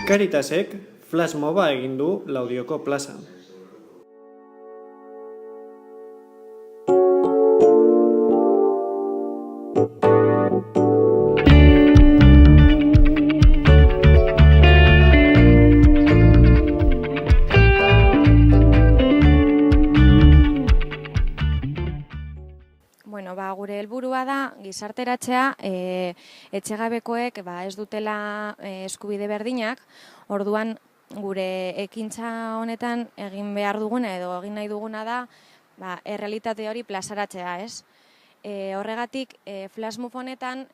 Caritasek flash moba egin du Laudioko plazan. Gure helburua da gizarteratzea etxegabekoek ez dutela eskubide berdinak, orduan gure ekintza honetan egin behar duguna edo egin nahi duguna da errealitate hori plazaratzea, ez? Horregatik, flash mob honetan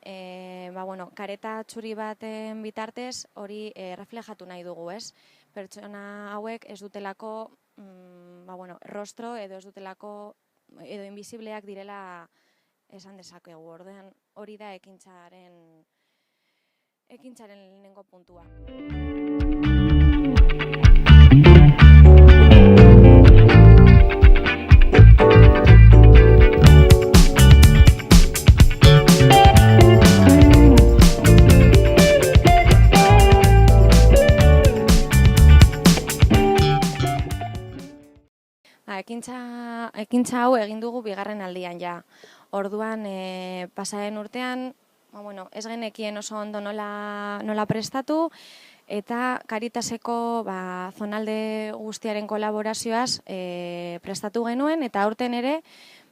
kareta txuri baten bitartez hori reflejatu nahi dugu, ez? Pertsona hauek ez dutelako rostro edo ez dutelako edo invisibleak direla esan dezakegu, ordean hori da ekintzaren lehenengo puntua. Ekintza hau egin dugu bigarren aldian ja. Orduan, pasaren urtean, ez genekien oso ondo nola prestatu, eta Caritaseko zonalde guztiaren kolaborazioaz prestatu genuen, eta aurten ere,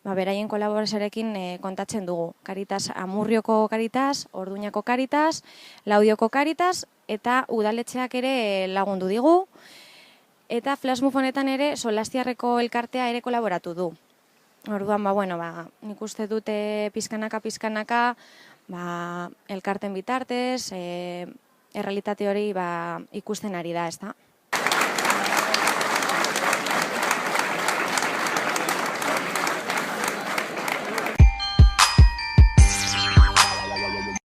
beraien kolaborazioarekin kontatzen dugu. Caritas, Amurrioko Caritas, Orduñako Caritas, Laudioko Caritas, eta udaletxeak ere lagundu digu, eta flash mob honetan ere Solastiarreko elkartea ere kolaboratu du. Orduan, nik uste dute pizkanaka, elkarten bitartez, errealitate hori ikusten ari da, ezta?